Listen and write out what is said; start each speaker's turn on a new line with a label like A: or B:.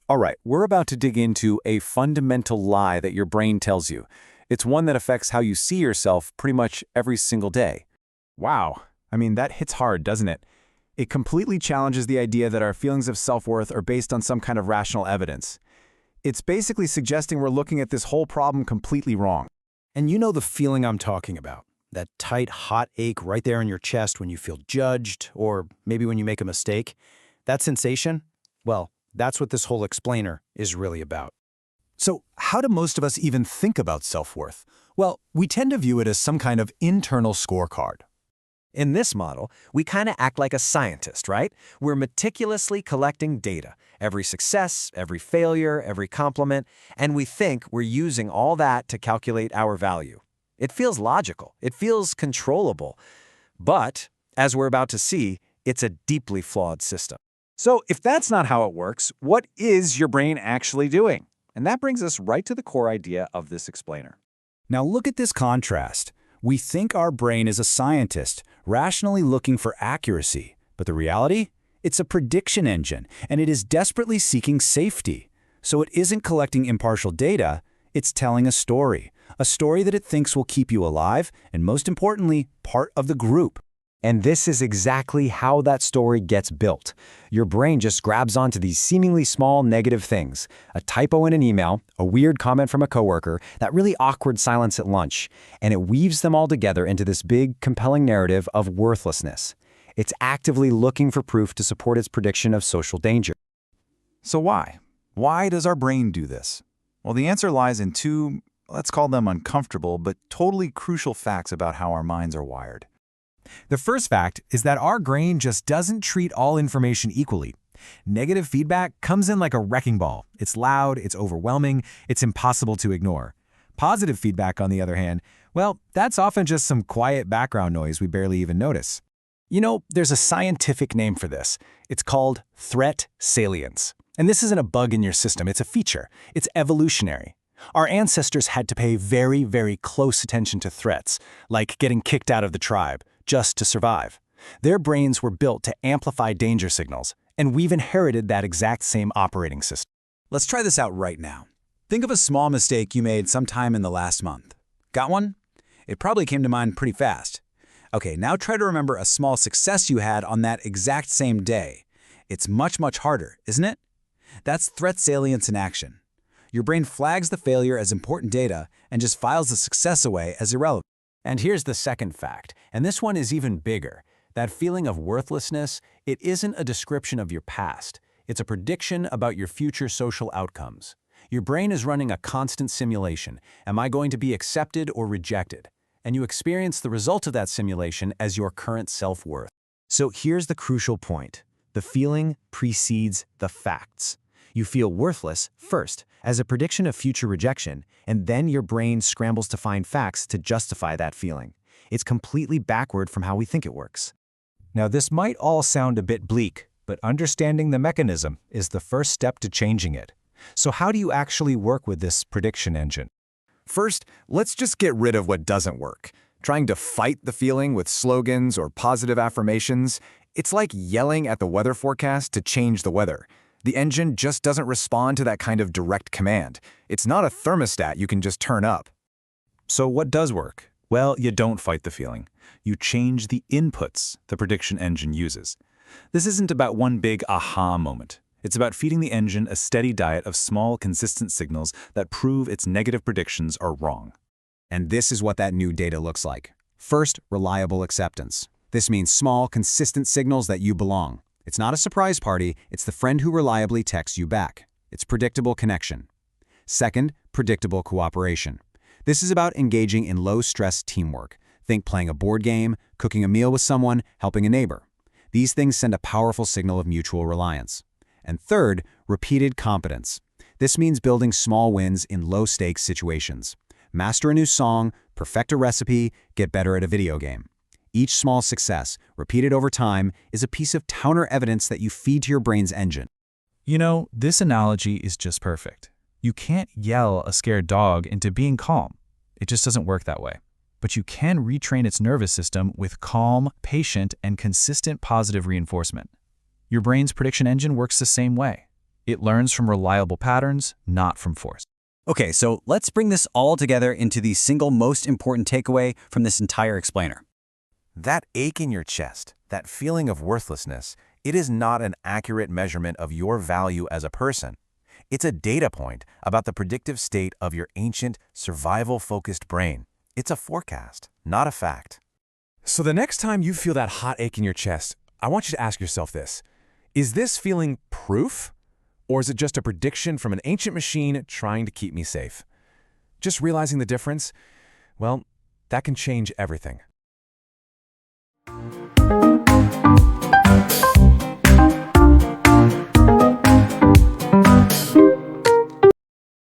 A: All right, we're about to dig into a fundamental lie that your brain tells you. It's one that affects how you see yourself pretty much every single day.
B: Wow. That hits hard, doesn't it? It completely challenges the idea that our feelings of self-worth are based on some kind of rational evidence. It's basically suggesting we're looking at this whole problem completely wrong.
C: And you know the feeling I'm talking about. That tight, hot ache right there in your chest when you feel judged, or maybe when you make a mistake. That sensation? Well, that's what this whole explainer is really about.
D: So how do most of us even think about self-worth? Well, we tend to view it as some kind of internal scorecard.
E: In this model, we kind of act like a scientist, right? We're meticulously collecting data, every success, every failure, every compliment, and we think we're using all that to calculate our value. It feels logical, it feels controllable, but, as we're about to see, it's a deeply flawed system.
A: So if that's not how it works, what is your brain actually doing? And that brings us right to the core idea of this explainer.
D: Now look at this contrast. We think our brain is a scientist, rationally looking for accuracy. But the reality? It's a prediction engine, and it is desperately seeking safety. So it isn't collecting impartial data, it's telling a story that it thinks will keep you alive, and most importantly, part of the group.
E: And this is exactly how that story gets built. Your brain just grabs onto these seemingly small negative things. A typo in an email, a weird comment from a coworker, that really awkward silence at lunch, and it weaves them all together into this big, compelling narrative of worthlessness. It's actively looking for proof to support its prediction of social danger.
B: So why? Why does our brain do this? Well, the answer lies in two, let's call them uncomfortable, but totally crucial facts about how our minds are wired.
F: The first fact is that our brain just doesn't treat all information equally. Negative feedback comes in like a wrecking ball. It's loud, it's overwhelming, it's impossible to ignore. Positive feedback, on the other hand, well, that's often just some quiet background noise we barely even notice.
D: You know, there's a scientific name for this. It's called threat salience. And this isn't a bug in your system, it's a feature. It's evolutionary. Our ancestors had to pay very, very close attention to threats, like getting kicked out of the tribe, just to survive. Their brains were built to amplify danger signals, and we've inherited that exact same operating system.
G: Let's try this out right now. Think of a small mistake you made sometime in the last month. Got one? It probably came to mind pretty fast. Okay, now try to remember a small success you had on that exact same day. It's much, much harder, isn't it? That's threat salience in action. Your brain flags the failure as important data and just files the success away as irrelevant.
A: And here's the second fact, and this one is even bigger. That feeling of worthlessness, it isn't a description of your past. It's a prediction about your future social outcomes. Your brain is running a constant simulation. Am I going to be accepted or rejected? And you experience the result of that simulation as your current self-worth.
E: So here's the crucial point. The feeling precedes the facts. You feel worthless first, as a prediction of future rejection, and then your brain scrambles to find facts to justify that feeling. It's completely backward from how we think it works.
F: Now, this might all sound a bit bleak, but understanding the mechanism is the first step to changing it. So how do you actually work with this prediction engine?
B: First, let's just get rid of what doesn't work. Trying to fight the feeling with slogans or positive affirmations, it's like yelling at the weather forecast to change the weather. The engine just doesn't respond to that kind of direct command. It's not a thermostat you can just turn up.
D: So what does work? Well, you don't fight the feeling. You change the inputs the prediction engine uses. This isn't about one big aha moment. It's about feeding the engine a steady diet of small, consistent signals that prove its negative predictions are wrong.
G: And this is what that new data looks like. First, reliable acceptance. This means small, consistent signals that you belong. It's not a surprise party, it's the friend who reliably texts you back. It's predictable connection. Second, predictable cooperation. This is about engaging in low-stress teamwork. Think playing a board game, cooking a meal with someone, helping a neighbor. These things send a powerful signal of mutual reliance. And third, repeated competence. This means building small wins in low-stakes situations. Master a new song, perfect a recipe, get better at a video game. Each small success, repeated over time, is a piece of counter-evidence that you feed to your brain's engine.
F: You know, this analogy is just perfect. You can't yell a scared dog into being calm. It just doesn't work that way. But you can retrain its nervous system with calm, patient, and consistent positive reinforcement. Your brain's prediction engine works the same way.
H: It learns from reliable patterns, not from force.
I: Okay, so let's bring this all together into the single most important takeaway from this entire explainer.
A: That ache in your chest, that feeling of worthlessness, it is not an accurate measurement of your value as a person. It's a data point about the predictive state of your ancient, survival-focused brain. It's a forecast, not a fact.
J: So the next time you feel that hot ache in your chest, I want you to ask yourself this. Is this feeling proof? Or is it just a prediction from an ancient machine trying to keep me safe? Just realizing the difference, well, that can change everything.